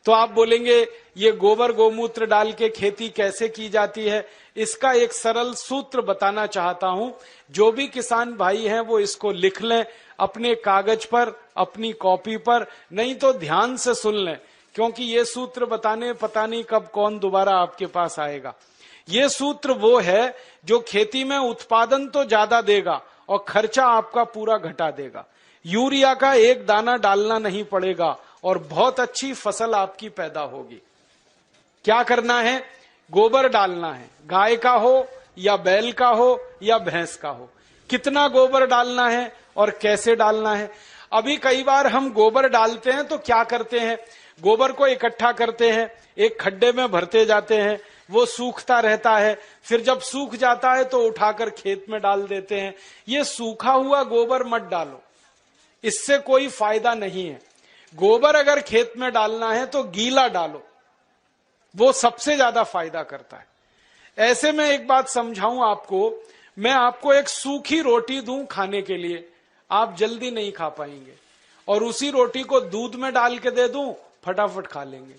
तो आप बोलेंगे ये गोबर गोमूत्र डाल के खेती कैसे की जाती है, इसका एक सरल सूत्र बताना चाहता हूं। जो भी किसान भाई हैं वो इसको लिख लें अपने कागज पर, अपनी कॉपी पर, नहीं तो ध्यान से सुन लें, क्योंकि ये सूत्र बताने पता नहीं कब कौन दोबारा आपके पास आएगा। ये सूत्र वो है जो खेती में उत्पादन तो ज्यादा देगा और खर्चा आपका पूरा घटा देगा। यूरिया का एक दाना डालना नहीं पड़ेगा और बहुत अच्छी फसल आपकी पैदा होगी। क्या करना है? गोबर डालना है, गाय का हो या बैल का हो या भैंस का हो। कितना गोबर डालना है और कैसे डालना है? अभी कई बार हम गोबर डालते हैं तो क्या करते हैं, गोबर को इकट्ठा करते हैं, एक खड्डे में भरते जाते हैं, वो सूखता रहता है, फिर जब सूख जाता है तो उठाकर खेत में डाल देते हैं। ये सूखा हुआ गोबर मत डालो, इससे कोई फायदा नहीं है। गोबर अगर खेत में डालना है तो गीला डालो, वो सबसे ज्यादा फायदा करता है। ऐसे में एक बात समझाऊं आपको, मैं आपको एक सूखी रोटी दूं खाने के लिए, आप जल्दी नहीं खा पाएंगे, और उसी रोटी को दूध में डाल के दे दूं, फटाफट खा लेंगे।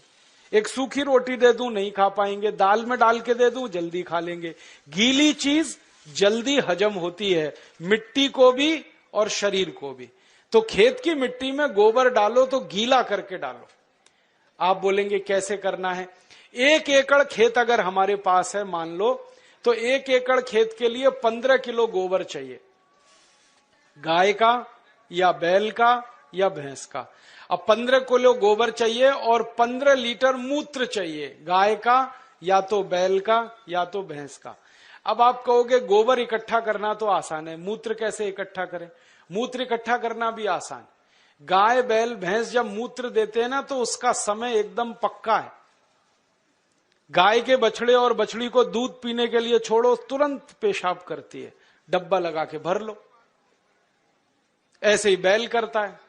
एक सूखी रोटी दे दूं, नहीं खा पाएंगे, दाल में डाल के दे दूं, जल्दी खा लेंगे। गीली चीज जल्दी हजम होती है, मिट्टी को भी और शरीर को भी। तो खेत की मिट्टी में गोबर डालो तो गीला करके डालो। आप बोलेंगे कैसे करना है? 1 एकड़ खेत अगर हमारे पास है मान लो, तो 1 एकड़ खेत के लिए 15 किलो गोबर चाहिए, गाय का या बैल का या भैंस का। अब 15 किलो गोबर चाहिए और 15 लीटर मूत्र चाहिए, गाय का या तो बैल का या तो भैंस का। अब आप कहोगे गोबर इकट्ठा करना तो आसान है, मूत्र कैसे इकट्ठा करें? मूत्र इकट्ठा करना भी आसान। गाय बैल भैंस जब मूत्र देते हैं ना तो उसका समय एकदम पक्का है। गाय के बछड़े और बछड़ी को दूध पीने के लिए छोड़ो, तुरंत पेशाब करती है, डब्बा लगा के भर लो। ऐसे ही बैल करता है,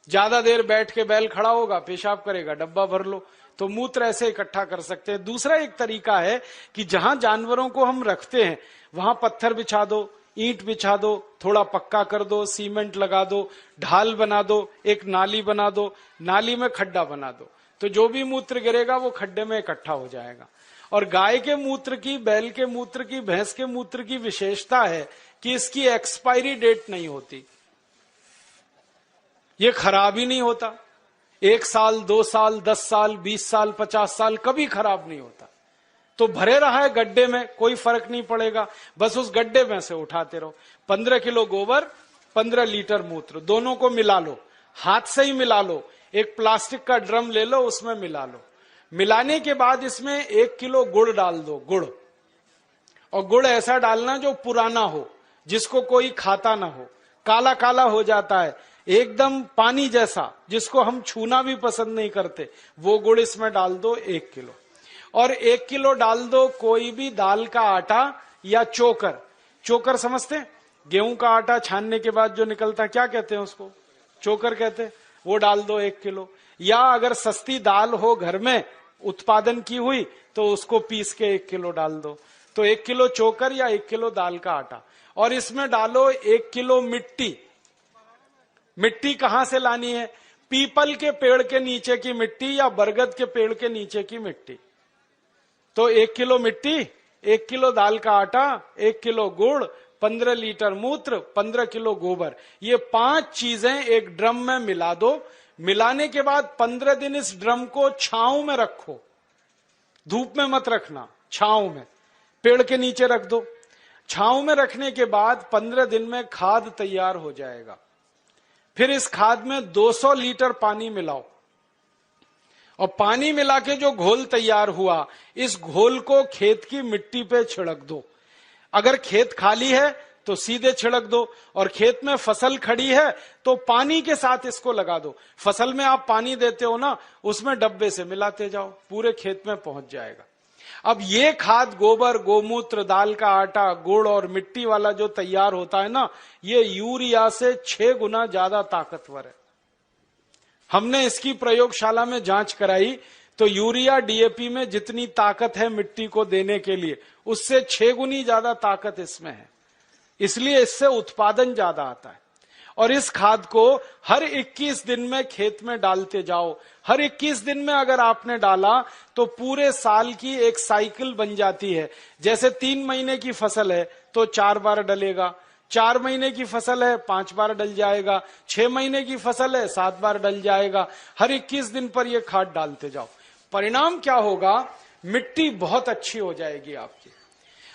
ज्यादा देर बैठ के बैल खड़ा होगा, पेशाब करेगा, डब्बा भर लो। तो मूत्र ऐसे इकट्ठा कर सकते हैं। दूसरा एक तरीका है कि जहां जानवरों को हम रखते हैं वहां पत्थर बिछा दो, ईंट बिछा दो, थोड़ा पक्का कर दो, सीमेंट लगा दो, ढाल बना दो, एक नाली बना दो, नाली में खड्डा बना दो, तो जो भी मूत्र गिरेगा वो खड्डे में इकट्ठा हो जाएगा। और गाय के मूत्र की, बैल के मूत्र की, भैंस के मूत्र की विशेषता है कि इसकी एक्सपायरी डेट नहीं होती, ये खराब ही नहीं होता। 1 साल, 2 साल, 10 साल, 20 साल, 50 साल कभी खराब नहीं होता। तो भरे रहा है गड्ढे में, कोई फर्क नहीं पड़ेगा, बस उस गड्ढे में से उठाते रहो। 15 किलो गोबर, 15 लीटर मूत्र, दोनों को मिला लो, हाथ से ही मिला लो। एक प्लास्टिक का ड्रम ले लो, उसमें मिला लो। मिलाने के बाद इसमें 1 किलो गुड़ डाल दो, गुड़। और गुड़ ऐसा डालना जो पुराना हो, जिसको कोई खाता ना हो, काला काला हो जाता है, एकदम पानी जैसा, जिसको हम छूना भी पसंद नहीं करते, वो गुड़ इसमें डाल दो 1 किलो। और 1 किलो डाल दो कोई भी दाल का आटा या चोकर। चोकर समझते हैं? गेहूं का आटा छानने के बाद जो निकलता है, क्या कहते हैं उसको? चोकर कहते हैं। वो डाल दो 1 किलो। या अगर सस्ती दाल हो घर में उत्पादन की हुई तो उसको पीस के 1 किलो डाल दो। तो 1 किलो चोकर या 1 किलो दाल का आटा। और इसमें डालो 1 किलो मिट्टी। मिट्टी कहां से लानी है? पीपल के पेड़ के नीचे की मिट्टी या बरगद के पेड़ के नीचे की मिट्टी। तो 1 किलो मिट्टी, 1 किलो दाल का आटा, 1 किलो गुड़, 15 लीटर मूत्र, 15 किलो गोबर, ये 5 चीजें एक ड्रम में मिला दो। मिलाने के बाद 15 दिन इस ड्रम को छांव में रखो, धूप में मत रखना, छांव में, पेड़ के नीचे रख दो। छांव में रखने के बाद 15 दिन में खाद तैयार हो जाएगा। फिर इस खाद में 200 लीटर पानी मिलाओ और पानी मिला के जो घोल तैयार हुआ, इस घोल को खेत की मिट्टी पे छिड़क दो। अगर खेत खाली है तो सीधे छिड़क दो, और खेत में फसल खड़ी है तो पानी के साथ इसको लगा दो। फसल में आप पानी देते हो ना, उसमें डब्बे से मिलाते जाओ, पूरे खेत में पहुंच जाएगा। अब ये खाद, गोबर, गोमूत्र, दाल का आटा, गुड़ और मिट्टी वाला जो तैयार होता है ना, ये यूरिया से 6 गुना ज्यादा ताकतवर है। हमने इसकी प्रयोगशाला में जांच कराई तो यूरिया डीएपी में जितनी ताकत है मिट्टी को देने के लिए, उससे 6 गुनी ज्यादा ताकत इसमें है। इसलिए इससे उत्पादन ज्यादा आता है। और इस खाद को हर 21 दिन में खेत में डालते जाओ। हर 21 दिन में अगर आपने डाला तो पूरे साल की एक साइकिल बन जाती है। जैसे 3 महीने की फसल है तो 4 बार डलेगा, 4 महीने की फसल है 5 बार डल जाएगा, 6 महीने की फसल है 7 बार डल जाएगा। हर 21 दिन पर यह खाद डालते जाओ। परिणाम क्या होगा, मिट्टी बहुत अच्छी हो जाएगी आपकी।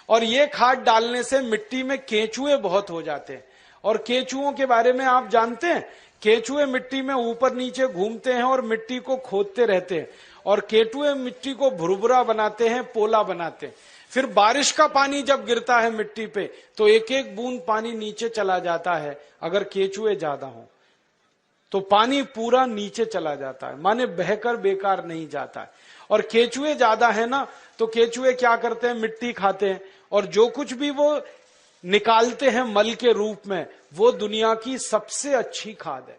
और ये खाद डालने से मिट्टी में केंचुए बहुत हो जाते हैं। और केंचुओं के बारे में आप जानते हैं, केंचुए मिट्टी में ऊपर नीचे घूमते हैं और मिट्टी को खोदते रहते हैं। और केंचुए मिट्टी को भुरभुरा बनाते हैं, पोला बनाते हैं। फिर बारिश का पानी जब गिरता है मिट्टी पे तो एक एक बूंद पानी नीचे चला जाता है। अगर केंचुए ज्यादा हो तो पानी पूरा नीचे चला जाता है, माने बहकर बेकार नहीं जाता है। और केंचुए ज्यादा है ना, तो केंचुए क्या करते हैं, मिट्टी खाते हैं और जो कुछ भी वो निकालते हैं मल के रूप में, वो दुनिया की सबसे अच्छी खाद है।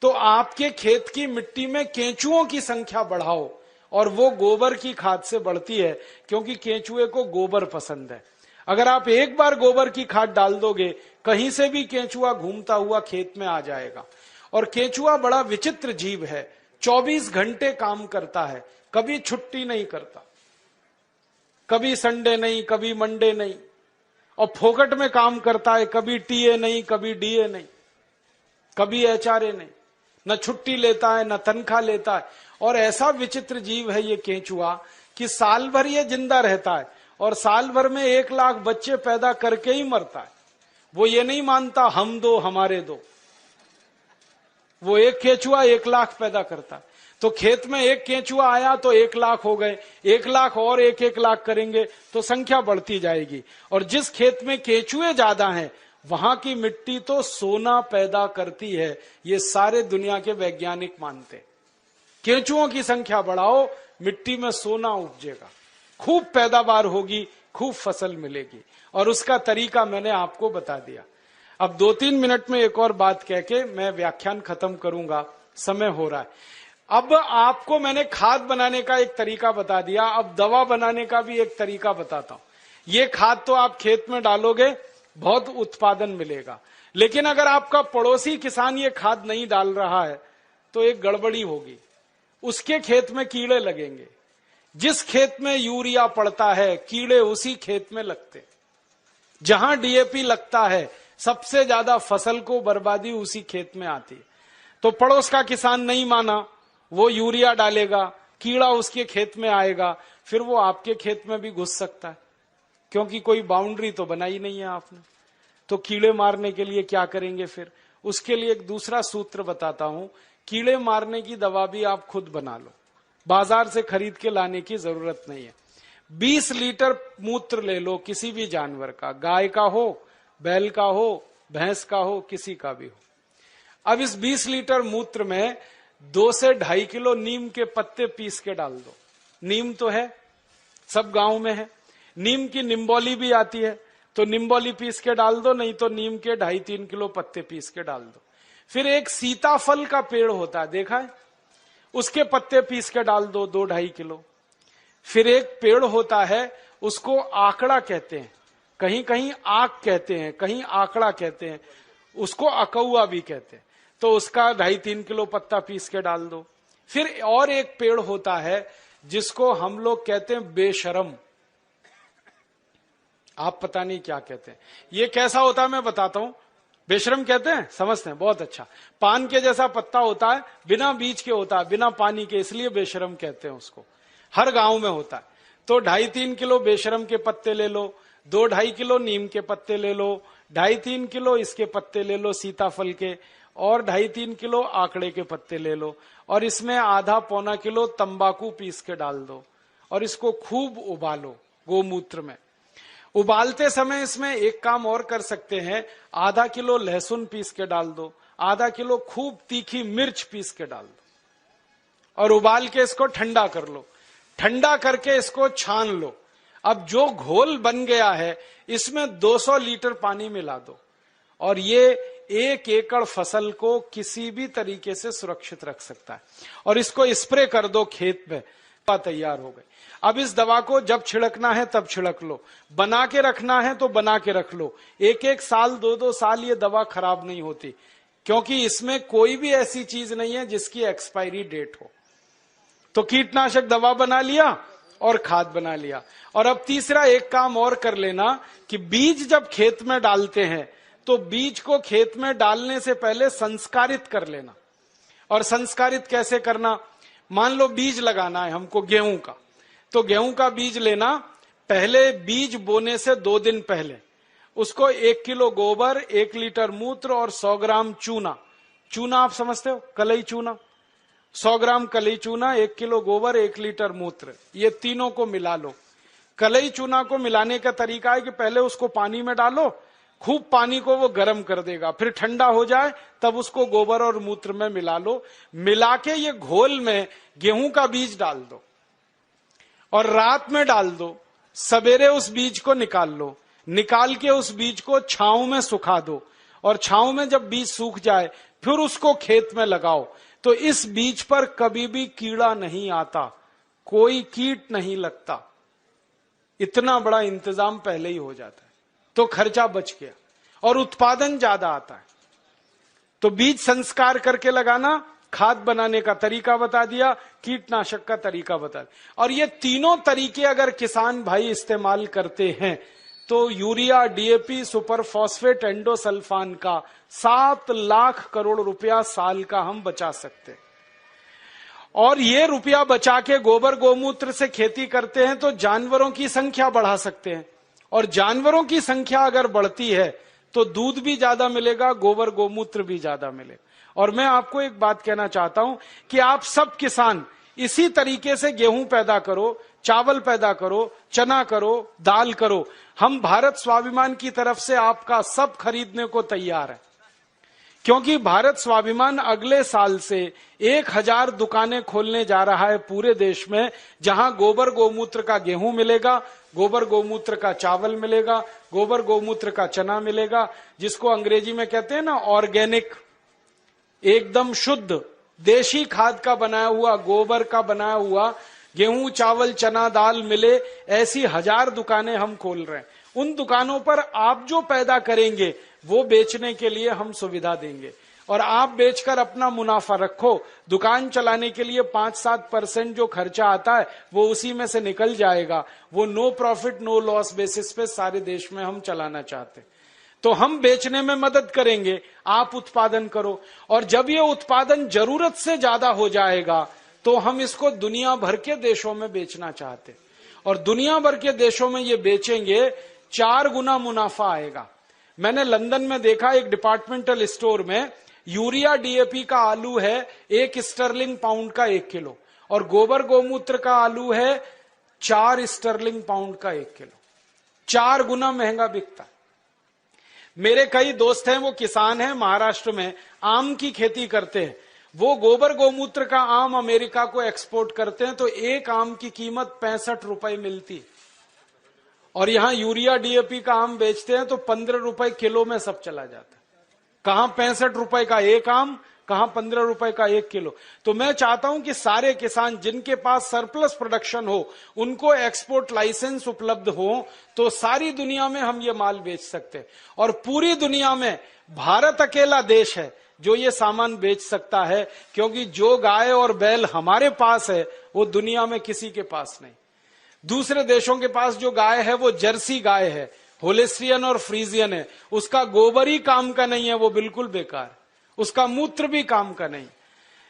तो आपके खेत की मिट्टी में केंचुओं की संख्या बढ़ाओ और वो गोबर की खाद से बढ़ती है, क्योंकि केंचुए को गोबर पसंद है। अगर आप एक बार गोबर की खाद डाल दोगे, कहीं से भी केंचुआ घूमता हुआ खेत में आ जाएगा। और केंचुआ बड़ा विचित्र जीव है, 24 घंटे काम करता है, कभी छुट्टी नहीं करता, कभी संडे नहीं, कभी मंडे नहीं, और फोकट में काम करता है, कभी टीए नहीं, कभी डीए नहीं, कभी एचआरए नहीं, न छुट्टी लेता है न तनख्वाह लेता है। और ऐसा विचित्र जीव है ये केंचुआ कि साल भर ये जिंदा रहता है और साल भर में 1 लाख बच्चे पैदा करके ही मरता है। वो ये नहीं मानता हम दो हमारे दो, वो एक केंचुआ 1 लाख पैदा करता है। तो खेत में एक केंचुआ आया तो 1 लाख हो गए, 1 लाख और 1-1 लाख करेंगे तो संख्या बढ़ती जाएगी। और जिस खेत में केंचुए ज्यादा हैं वहां की मिट्टी तो सोना पैदा करती है, ये सारे दुनिया के वैज्ञानिक मानते। केंचुओं की संख्या बढ़ाओ, मिट्टी में सोना उपजेगा, खूब पैदावार होगी, खूब फसल मिलेगी। और उसका तरीका मैंने आपको बता दिया। अब 2-3 मिनट में एक और बात कह के मैं व्याख्यान खत्म करूंगा, समय हो रहा है। अब आपको मैंने खाद बनाने का एक तरीका बता दिया, अब दवा बनाने का भी एक तरीका बताता हूं। ये खाद तो आप खेत में डालोगे, बहुत उत्पादन मिलेगा, लेकिन अगर आपका पड़ोसी किसान ये खाद नहीं डाल रहा है तो एक गड़बड़ी होगी, उसके खेत में कीड़े लगेंगे। जिस खेत में यूरिया पड़ता है कीड़े उसी खेत में लगते, जहां डीएपी लगता है सबसे ज्यादा फसल को बर्बादी उसी खेत में आती है। तो पड़ोस का किसान नहीं माना, वो यूरिया डालेगा, कीड़ा उसके खेत में आएगा, फिर वो आपके खेत में भी घुस सकता है, क्योंकि कोई बाउंड्री तो बनाई नहीं है आपने। तो कीड़े मारने के लिए क्या करेंगे फिर? उसके लिए एक दूसरा सूत्र बताता हूं। कीड़े मारने की दवा भी आप खुद बना लो, बाजार से खरीद के लाने की जरूरत नहीं है। 20 लीटर मूत्र ले लो किसी भी जानवर का, गाय का हो, बैल का हो, भैंस का हो, किसी का भी हो। अब इस 20 लीटर मूत्र में 2 से 2.5 किलो नीम के पत्ते पीस के डाल दो। नीम तो है, सब गांव में है। नीम की निम्बोली भी आती है, तो निम्बोली पीस के डाल दो, नहीं तो नीम के 2.5-3 किलो पत्ते पीस के डाल दो। फिर एक सीताफल का पेड़ होता है, देखा है, उसके पत्ते पीस के डाल दो 2-2.5 किलो। फिर एक पेड़ होता है, उसको आकड़ा कहते हैं, कहीं कहीं आक कहते हैं, कहीं आकड़ा कहते हैं, उसको अकौआ भी कहते हैं, तो उसका 2.5-3 किलो पत्ता पीस के डाल दो। फिर और एक पेड़ होता है जिसको हम लोग कहते हैं बेशरम, आप पता नहीं क्या कहते हैं। ये कैसा होता है मैं बताता हूं। बेशरम कहते हैं, समझते हैं, बहुत अच्छा। पान के जैसा पत्ता होता है, बिना बीज के होता है, बिना पानी के, इसलिए बेशरम कहते हैं उसको। हर गांव में होता है। तो 2.5-3 किलो बेशरम के पत्ते ले लो, 2-2.5 किलो नीम के पत्ते ले लो, 2.5-3 किलो इसके पत्ते ले लो सीताफल के, और 2.5-3 किलो आकड़े के पत्ते ले लो, और इसमें आधा-पौना किलो तंबाकू पीस के डाल दो, और इसको खूब उबालो गोमूत्र में। उबालते समय इसमें एक काम और कर सकते हैं, आधा किलो लहसुन पीस के डाल दो, आधा किलो खूब तीखी मिर्च पीस के डाल दो, और उबाल के इसको ठंडा कर लो। ठंडा करके इसको छान लो। अब जो घोल बन गया है इसमें 200 लीटर पानी मिला दो, और ये 1 एकड़ फसल को किसी भी तरीके से सुरक्षित रख सकता है। और इसको स्प्रे कर दो खेत में, दवा तैयार हो गई। अब इस दवा को जब छिड़कना है तब छिड़क लो, बना के रखना है तो बना के रख लो। एक एक साल, दो दो साल ये दवा खराब नहीं होती, क्योंकि इसमें कोई भी ऐसी चीज नहीं है जिसकी एक्सपायरी डेट हो। तो कीटनाशक दवा बना लिया और खाद बना लिया। और अब तीसरा एक काम और कर लेना कि बीज जब खेत में डालते हैं तो बीज को खेत में डालने से पहले संस्कारित कर लेना। और संस्कारित कैसे करना? मान लो बीज लगाना है हमको गेहूं का, तो गेहूं का बीज लेना, पहले बीज बोने से 2 दिन पहले उसको 1 किलो गोबर, 1 लीटर मूत्र और 100 ग्राम चूना, चूना आप समझते हो, कलई चूना, 100 ग्राम कलई चूना, 1 किलो गोबर, 1 लीटर मूत्र, ये तीनों को मिला लो। कलई चूना को मिलाने का तरीका है कि पहले उसको पानी में डालो, खूब पानी को वो गर्म कर देगा, फिर ठंडा हो जाए तब उसको गोबर और मूत्र में मिला लो। मिला के ये घोल में गेहूं का बीज डाल दो और रात में डाल दो, सवेरे उस बीज को निकाल लो, निकाल के उस बीज को छांव में सुखा दो, और छांव में जब बीज सूख जाए फिर उसको खेत में लगाओ। तो इस बीज पर कभी भी कीड़ा नहीं आता, कोई कीट नहीं लगता, इतना बड़ा इंतजाम पहले ही हो जाता है, तो खर्चा बच गया और उत्पादन ज्यादा आता है। तो बीज संस्कार करके लगाना, खाद बनाने का तरीका बता दिया, कीटनाशक का तरीका बता दिया। और ये तीनों तरीके अगर किसान भाई इस्तेमाल करते हैं तो urea, DAP, super phosphate, endosulfan का 7 लाख करोड़ रुपया साल का हम बचा सकते हैं। और ये रुपया बचा के गोबर गोमूत्र से खेती करते हैं तो जानवरों की संख्या बढ़ा सकते हैं, और जानवरों की संख्या अगर बढ़ती है तो दूध भी ज्यादा मिलेगा, गोबर गोमूत्र भी ज्यादा मिलेगा। और मैं आपको एक बात कहना चाहता हूं कि आप सब किसान इसी तरीके से गेहूं पैदा करो, चावल पैदा करो, चना करो, दाल करो। हम भारत स्वाभिमान की तरफ से आपका सब खरीदने को तैयार है, क्योंकि भारत स्वाभिमान अगले साल से 1000 दुकानें खोलने जा रहा है पूरे देश में, जहां गोबर गोमूत्र का गेहूं मिलेगा, गोबर गोमूत्र का चावल मिलेगा, गोबर गोमूत्र का चना मिलेगा, जिसको अंग्रेजी में कहते हैं ना ऑर्गेनिक, एकदम शुद्ध देशी खाद का बनाया हुआ, गोबर का बनाया हुआ गेहूं, चावल, चना, दाल मिले, ऐसी 1000 दुकानें हम खोल रहे हैं। उन दुकानों पर आप जो पैदा करेंगे वो बेचने के लिए हम सुविधा देंगे, और आप बेचकर अपना मुनाफा रखो। दुकान चलाने के लिए 5-7% जो खर्चा आता है वो उसी में से निकल जाएगा। वो no profit no loss basis पे सारे देश में हम चलाना चाहते हैं। तो हम बेचने में मदद करेंगे, आप उत्पादन करो। और जब ये उत्पादन जरूरत से ज्यादा हो जाएगा तो हम इसको दुनिया भर के देशों में बेचना चाहते हैं, और दुनिया भर के देशों में ये बेचेंगे, 4 गुना मुनाफा आएगा। मैंने लंदन में देखा, एक डिपार्टमेंटल स्टोर में यूरिया डीएपी का आलू है 1 स्टर्लिंग पाउंड का 1 किलो, और गोबर गोमूत्र का आलू है 4 स्टर्लिंग पाउंड का 1 किलो। 4 गुना महंगा बिकता है। मेरे कई दोस्त हैं, वो किसान हैं, महाराष्ट्र में आम की खेती करते हैं। वो गोबर गोमूत्र का आम अमेरिका को एक्सपोर्ट करते हैं, तो एक आम की कीमत 65 रुपए मिलती, और यहां यूरिया डीएपी का आम बेचते हैं तो 15 रुपए किलो में सब चला जाता है। कहां 65 रुपए का एक आम, कहां 15 रुपए का 1 किलो। तो मैं चाहता हूं कि सारे किसान जिनके पास सरप्लस प्रोडक्शन हो, उनको एक्सपोर्ट लाइसेंस उपलब्ध हो, तो सारी दुनिया में हम ये माल बेच सकते हैं। और पूरी दुनिया में भारत अकेला देश है जो ये सामान बेच सकता है, क्योंकि जो गाय और बैल हमारे पास है वो दुनिया में किसी के पास नहीं। दूसरे देशों के पास जो गाय है वो जर्सी गाय है, होलेस्ट्रियन और फ्रीजियन है, उसका गोबर ही काम का नहीं है, वो बिल्कुल बेकार, उसका मूत्र भी काम का नहीं।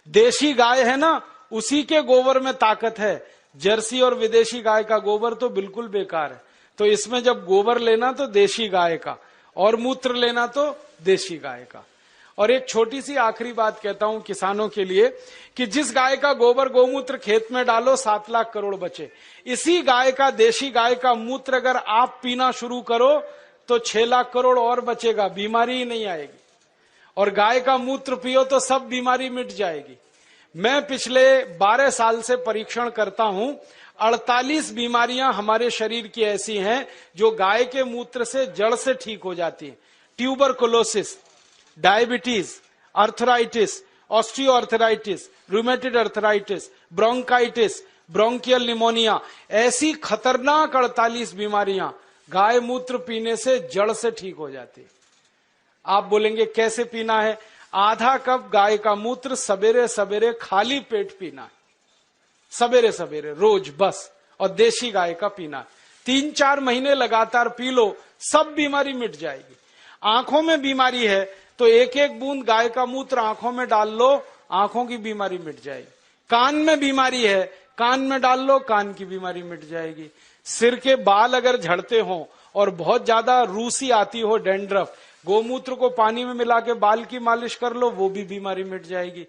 देशी गाय है ना, उसी के गोबर में ताकत है, जर्सी और विदेशी गाय का गोबर तो बिल्कुल बेकार है। तो इसमें जब गोबर लेना तो देशी गाय का, और मूत्र लेना तो देशी गाय का। और एक छोटी सी आखिरी बात कहता हूं किसानों के लिए, कि जिस गाय का गोबर गोमूत्र खेत में डालो 7 लाख करोड़ बचे, इसी गाय का, देशी गाय का मूत्र अगर आप पीना शुरू करो तो 6 लाख करोड़ और बचेगा, बीमारी ही नहीं आएगी। और गाय का मूत्र पियो तो सब बीमारी मिट जाएगी। मैं पिछले 12 साल से परीक्षण करता हूं, 48 बीमारियां हमारे शरीर की ऐसी हैं जो गाय के मूत्र से जड़ से ठीक हो जाती हैं। Tuberculosis, diabetes, arthritis, osteoarthritis, rheumatoid arthritis, bronchitis, bronchial pneumonia, ऐसी खतरनाक 48 बीमारियां गाय मूत्र पीने से जड़ से ठीक हो जाती है। आप बोलेंगे कैसे पीना है? आधा कप गाय का मूत्र सवेरे सवेरे खाली पेट पीना है, सवेरे सवेरे रोज बस, और देशी गाय का पीना है। 3-4 महीने लगातार पी लो, सब बीमारी मिट जाएगी। आंखों में बीमारी है तो एक एक बूंद गाय का मूत्र आंखों में डाल लो, आंखों की बीमारी मिट जाएगी। कान में बीमारी है, कान में डाल लो, कान की बीमारी मिट जाएगी। सिर के बाल अगर झड़ते हो और बहुत ज्यादा रूसी आती हो, डैंड्रफ, गोमूत्र को पानी में मिला के बाल की मालिश कर लो, वो भी बीमारी मिट जाएगी।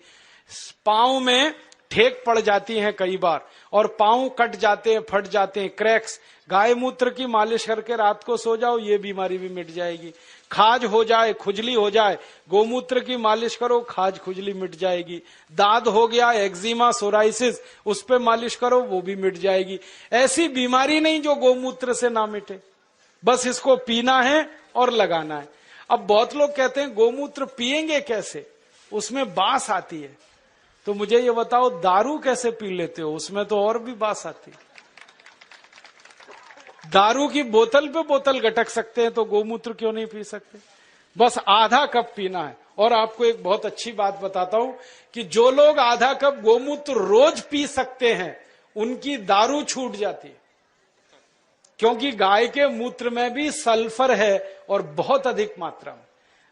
पांव में ठेक पड़ जाती हैं कई बार, और पांव कट जाते हैं, फट जाते हैं, क्रैक्स, गाय मूत्र की मालिश करके रात को सो जाओ, ये बीमारी भी मिट जाएगी। खाज हो जाए, खुजली हो जाए, गोमूत्र की मालिश करो, खाज खुजली मिट जाएगी। दाद हो गया, एक्जिमा, सोराइसिस, उस पे मालिश करो, वो भी मिट जाएगी। ऐसी बीमारी नहीं जो गोमूत्र से ना मिटे। बस इसको पीना है और लगाना है। अब बहुत लोग कहते हैं गोमूत्र पिएंगे कैसे, उसमें बास आती है। तो मुझे ये बताओ, दारू कैसे पी लेते हो? उसमें तो और भी बास आती है। दारू की बोतल पे बोतल गटक सकते हैं तो गोमूत्र क्यों नहीं पी सकते? बस आधा कप पीना है। और आपको एक बहुत अच्छी बात बताता हूं कि जो लोग आधा कप गोमूत्र रोज पी सकते हैं, उनकी दारू छूट जाती है, क्योंकि गाय के मूत्र में भी सल्फर है और बहुत अधिक मात्रा में।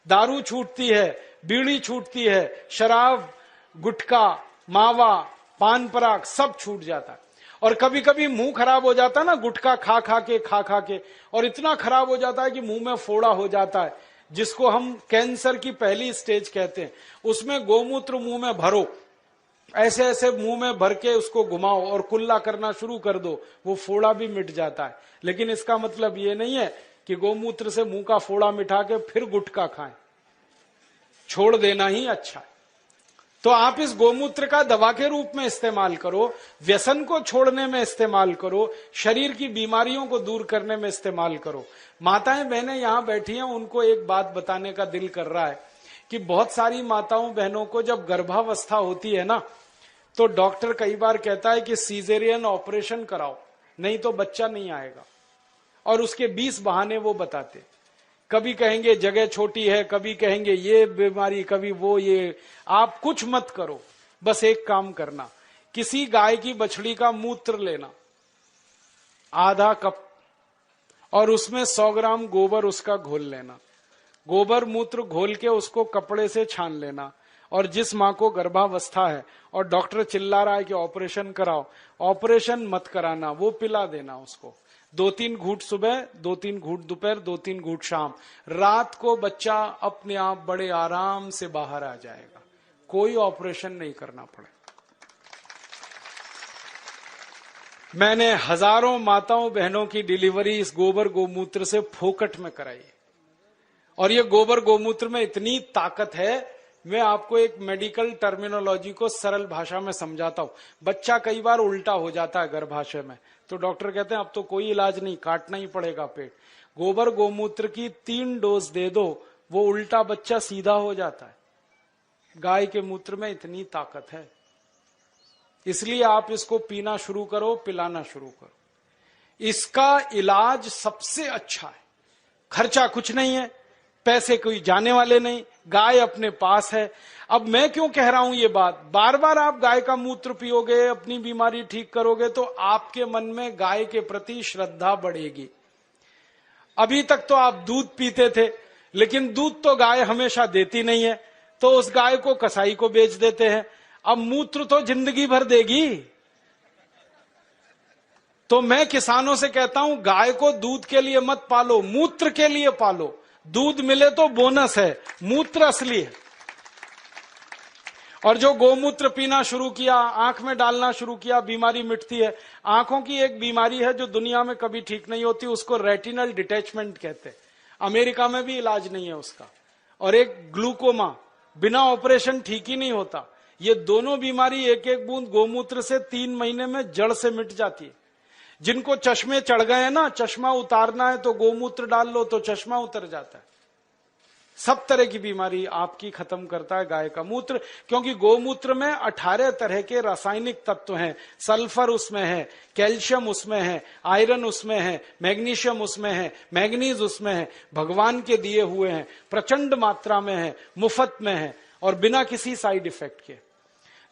दारू छूटती है, बीड़ी छूटती है, शराब, गुटखा, मावा, पान पराग सब छूट जाता है। और कभी कभी मुंह खराब हो जाता है ना, गुटखा खा खा के, और इतना खराब हो जाता है कि मुंह में फोड़ा हो जाता है, जिसको हम कैंसर की पहली स्टेज कहते हैं। उसमें गोमूत्र मुंह में भरो, ऐसे ऐसे मुंह में भर के उसको घुमाओ और कुल्ला करना शुरू कर दो, वो फोड़ा भी मिट जाता है। लेकिन इसका मतलब ये नहीं है कि गोमूत्र से मुंह का फोड़ा मिटा के फिर गुटखा खाएं, छोड़ देना ही अच्छा है। तो आप इस गोमूत्र का दवा के रूप में इस्तेमाल करो, व्यसन को छोड़ने में इस्तेमाल करो, शरीर की बीमारियों को दूर करने में इस्तेमाल करो। माताएं बहनें यहां बैठी हैं, उनको एक बात बताने का दिल कर रहा है कि बहुत सारी माताओं बहनों को जब गर्भावस्था होती है ना, तो डॉक्टर कई बार कहता है कि सीजेरियन ऑपरेशन कराओ, नहीं तो बच्चा नहीं आएगा। और उसके 20 बहाने वो बताते, कभी कहेंगे जगह छोटी है, कभी कहेंगे ये बीमारी, कभी वो ये। आप कुछ मत करो, बस एक काम करना, किसी गाय की बछड़ी का मूत्र लेना आधा कप, और उसमें 100 ग्राम गोबर उसका घोल लेना। गोबर मूत्र घोल के उसको कपड़े से छान लेना। और जिस माँ को गर्भावस्था है और डॉक्टर चिल्ला रहा है कि ऑपरेशन कराओ, ऑपरेशन मत कराना, वो पिला देना उसको। 2-3 घूंट सुबह, 2-3 घूंट दोपहर, 2-3 घूंट शाम। रात को बच्चा अपने आप बड़े आराम से बाहर आ जाएगा, कोई ऑपरेशन नहीं करना पड़े। मैंने हजारों माताओं बहनों की डिलीवरी इस गोबर गोमूत्र से फोकट में कराई। और ये गोबर गोमूत्र में इतनी ताकत है, मैं आपको एक मेडिकल टर्मिनोलॉजी को सरल भाषा में समझाता हूं। बच्चा कई बार उल्टा हो जाता है गर्भाशय में, तो डॉक्टर कहते हैं अब तो कोई इलाज नहीं, काटना ही पड़ेगा पेट। गोबर गोमूत्र की 3 डोज दे दो, वो उल्टा बच्चा सीधा हो जाता है। गाय के मूत्र में इतनी ताकत है, इसलिए आप इसको पीना शुरू करो, पिलाना शुरू करो। इसका इलाज सबसे अच्छा है, खर्चा कुछ नहीं है, पैसे कोई जाने वाले नहीं, गाय अपने पास है। अब मैं क्यों कह रहा हूं ये बात, बार बार आप गाय का मूत्र पियोगे, अपनी बीमारी ठीक करोगे, तो आपके मन में गाय के प्रति श्रद्धा बढ़ेगी। अभी तक तो आप दूध पीते थे, लेकिन दूध तो गाय हमेशा देती नहीं है, तो उस गाय को कसाई को बेच देते हैं। अब मूत्र तो जिंदगी भर देगी। तो मैं किसानों से कहता हूं, गाय को दूध के लिए मत पालो, मूत्र के लिए पालो। दूध मिले तो बोनस है, मूत्र असली है। और जो गोमूत्र पीना शुरू किया, आंख में डालना शुरू किया, बीमारी मिटती है। आंखों की एक बीमारी है जो दुनिया में कभी ठीक नहीं होती, उसको रेटिनल डिटैचमेंट कहते हैं। अमेरिका में भी इलाज नहीं है उसका। और एक ग्लूकोमा, बिना ऑपरेशन ठीक ही नहीं होता। ये दोनों बीमारी एक एक बूंद गोमूत्र से 3 महीने में जड़ से मिट जाती है। जिनको चश्मे चढ़ गए हैं ना, चश्मा उतारना है तो गोमूत्र डाल लो तो चश्मा उतर जाता है। सब तरह की बीमारी आपकी खत्म करता है गाय का मूत्र, क्योंकि गोमूत्र में 18 तरह के रासायनिक तत्व हैं। सल्फर उसमें है, कैल्शियम उसमें है, आयरन उसमें है, मैग्नीशियम उसमें है, मैग्नीज उसमें है, भगवान के दिए हुए हैं, प्रचंड मात्रा में है, मुफ्त में है और बिना किसी साइड इफेक्ट के।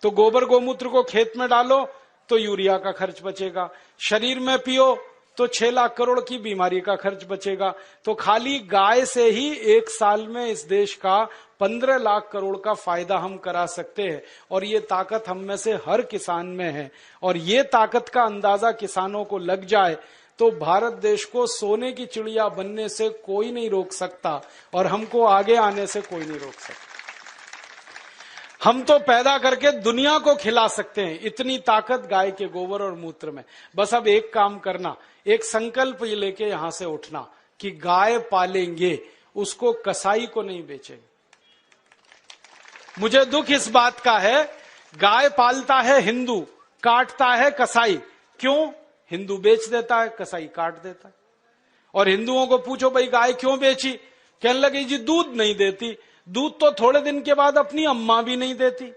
तो गोबर गोमूत्र को खेत में डालो तो यूरिया का खर्च बचेगा, शरीर में पियो तो 6 लाख करोड़ की बीमारी का खर्च बचेगा। तो खाली गाय से ही एक साल में इस देश का 15 लाख करोड़ का फायदा हम करा सकते हैं। और ये ताकत हम में से हर किसान में है, और ये ताकत का अंदाजा किसानों को लग जाए तो भारत देश को सोने की चिड़िया बनने से कोई नहीं रोक सकता, और हमको आगे आने से कोई नहीं रोक सकता। हम तो पैदा करके दुनिया को खिला सकते हैं, इतनी ताकत गाय के गोबर और मूत्र में। बस अब एक काम करना, एक संकल्प ये लेके यहां से उठना कि गाय पालेंगे, उसको कसाई को नहीं बेचेंगे। मुझे दुख इस बात का है, गाय पालता है हिंदू, काटता है कसाई। क्यों? हिंदू बेच देता है, कसाई काट देता है। और हिंदुओं को पूछो भाई गाय क्यों बेची, कहने लगे जी दूध नहीं देती। दूध तो थोड़े दिन के बाद अपनी अम्मा भी नहीं देती,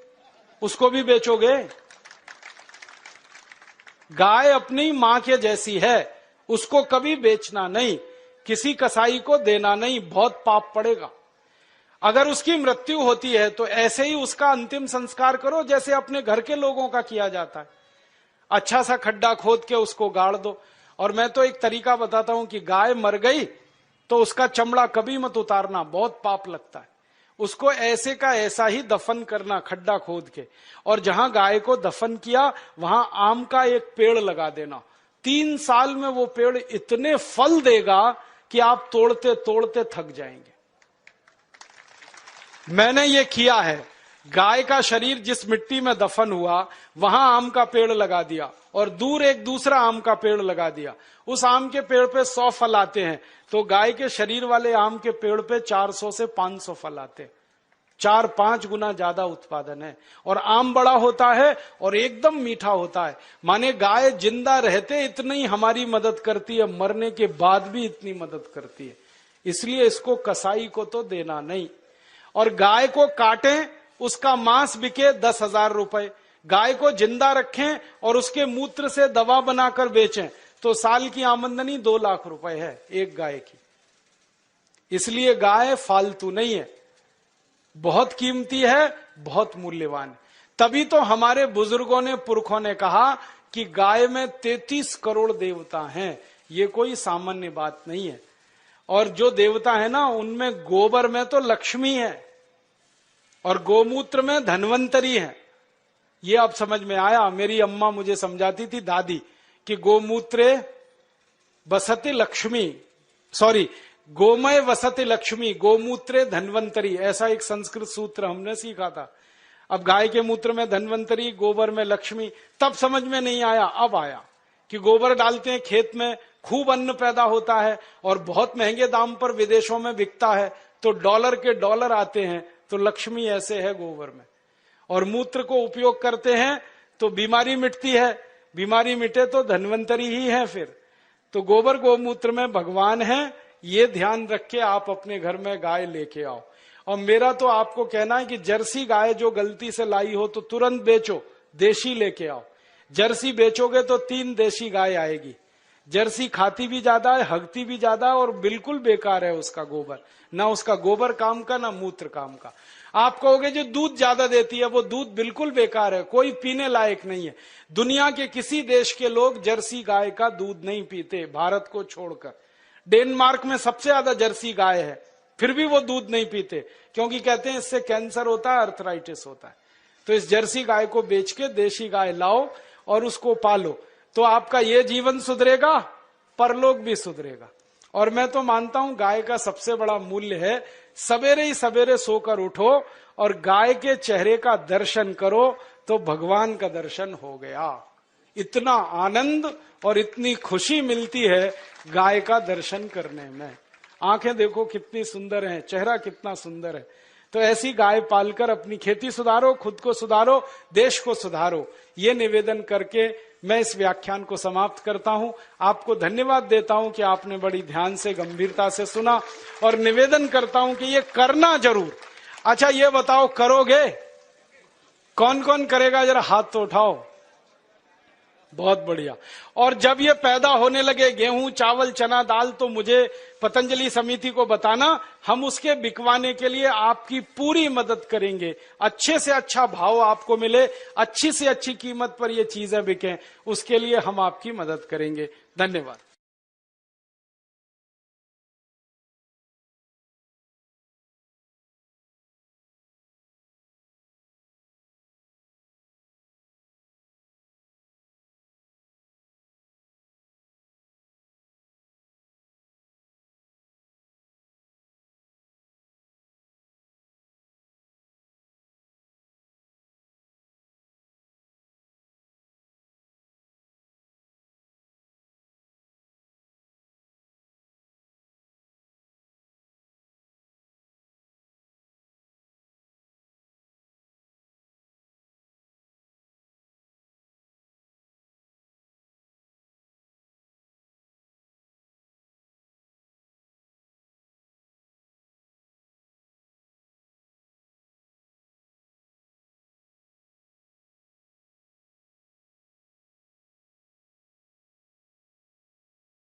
उसको भी बेचोगे? गाय अपनी मां के जैसी है, उसको कभी बेचना नहीं, किसी कसाई को देना नहीं, बहुत पाप पड़ेगा। अगर उसकी मृत्यु होती है तो ऐसे ही उसका अंतिम संस्कार करो जैसे अपने घर के लोगों का किया जाता है। अच्छा सा खड्डा खोद के उसको गाड़ दो। और मैं तो एक तरीका बताता हूं कि गाय मर गई तो उसका चमड़ा कभी मत उतारना, बहुत पाप लगता है। उसको ऐसे का ऐसा ही दफन करना, खड्डा खोद के, और जहां गाय को दफन किया वहां आम का एक पेड़ लगा देना। 3 साल में वो पेड़ इतने फल देगा कि आप तोड़ते तोड़ते थक जाएंगे। मैंने ये किया है, गाय का शरीर जिस मिट्टी में दफन हुआ वहां आम का पेड़ लगा दिया और दूर एक दूसरा आम का पेड़ लगा दिया। उस आम के पेड़ पे 100 फल आते हैं, तो गाय के शरीर वाले आम के पेड़ पे 400 से 500 फल आते हैं। 4-5 गुना ज्यादा उत्पादन है, और आम बड़ा होता है और एकदम मीठा होता है। माने गाय जिंदा रहते इतनी हमारी मदद करती है, मरने के बाद भी इतनी मदद करती है। इसलिए इसको कसाई को तो देना नहीं। और गाय को काटें, उसका मांस बिके 10,000 रुपए, गाय को जिंदा रखें और उसके मूत्र से दवा बनाकर बेचें तो साल की आमदनी 2 लाख रुपए है एक गाय की। इसलिए गाय फालतू नहीं है, बहुत कीमती है, बहुत मूल्यवान है। तभी तो हमारे बुजुर्गों ने, पुरखों ने कहा कि गाय में 33 करोड़ देवता हैं। ये कोई सामान्य बात नहीं है। और जो देवता है ना, उनमें गोबर में तो लक्ष्मी है और गोमूत्र में धन्वंतरी है। ये अब समझ में आया। मेरी अम्मा मुझे समझाती थी, दादी, कि गोमूत्रे वसति लक्ष्मी, सॉरी, गोमय वसति लक्ष्मी, गोमूत्रे धन्वंतरी, ऐसा एक संस्कृत सूत्र हमने सीखा था। अब गाय के मूत्र में धन्वंतरी, गोबर में लक्ष्मी, तब समझ में नहीं आया, अब आया कि गोबर डालते हैं खेत में, खूब अन्न पैदा होता है और बहुत महंगे दाम पर विदेशों में बिकता है, तो डॉलर के डॉलर आते हैं। तो लक्ष्मी ऐसे है गोबर में। और मूत्र को उपयोग करते हैं तो बीमारी मिटती है, बीमारी मिटे तो धन्वंतरी ही है फिर। तो गोबर गोमूत्र में भगवान है, ये ध्यान रख के आप अपने घर में गाय लेके आओ। और मेरा तो आपको कहना है कि जर्सी गाय जो गलती से लाई हो तो तुरंत बेचो, देशी लेके आओ। जर्सी बेचोगे तो 3 देशी गाय आएगी। जर्सी खाती भी ज्यादा है, हगती भी ज्यादा है और बिल्कुल बेकार है उसका गोबर, ना उसका गोबर काम का ना मूत्र काम का। आप कहोगे जो दूध ज्यादा देती है, वो दूध बिल्कुल बेकार है, कोई पीने लायक नहीं है। दुनिया के किसी देश के लोग जर्सी गाय का दूध नहीं पीते, भारत को छोड़कर। डेनमार्क में सबसे ज्यादा जर्सी गाय है, फिर भी वो दूध नहीं पीते, क्योंकि कहते हैं इससे कैंसर होता है, अर्थराइटिस होता है। तो इस जर्सी गाय को बेच के देशी गाय लाओ और उसको पालो, तो आपका ये जीवन सुधरेगा, परलोक भी सुधरेगा। और मैं तो मानता हूं गाय का सबसे बड़ा मूल्य है, सवेरे ही सवेरे सोकर उठो और गाय के चेहरे का दर्शन करो तो भगवान का दर्शन हो गया। इतना आनंद और इतनी खुशी मिलती है गाय का दर्शन करने में। आंखें देखो कितनी सुंदर हैं, चेहरा कितना सुंदर है। तो ऐसी गाय पालकर अपनी खेती सुधारो, खुद को सुधारो, देश को सुधारो। ये निवेदन करके मैं इस व्याख्यान को समाप्त करता हूं। आपको धन्यवाद देता हूं कि आपने बड़ी ध्यान से, गंभीरता से सुना, और निवेदन करता हूं कि ये करना जरूर। अच्छा, ये बताओ करोगे? कौन कौन करेगा? जरा हाथ तो उठाओ। बहुत बढ़िया। और जब ये पैदा होने लगे गेहूं, चावल, चना, दाल, तो मुझे पतंजलि समिति को बताना, हम उसके बिकवाने के लिए आपकी पूरी मदद करेंगे। अच्छे से अच्छा भाव आपको मिले, अच्छी से अच्छी कीमत पर ये चीजें बिकें, उसके लिए हम आपकी मदद करेंगे। धन्यवाद।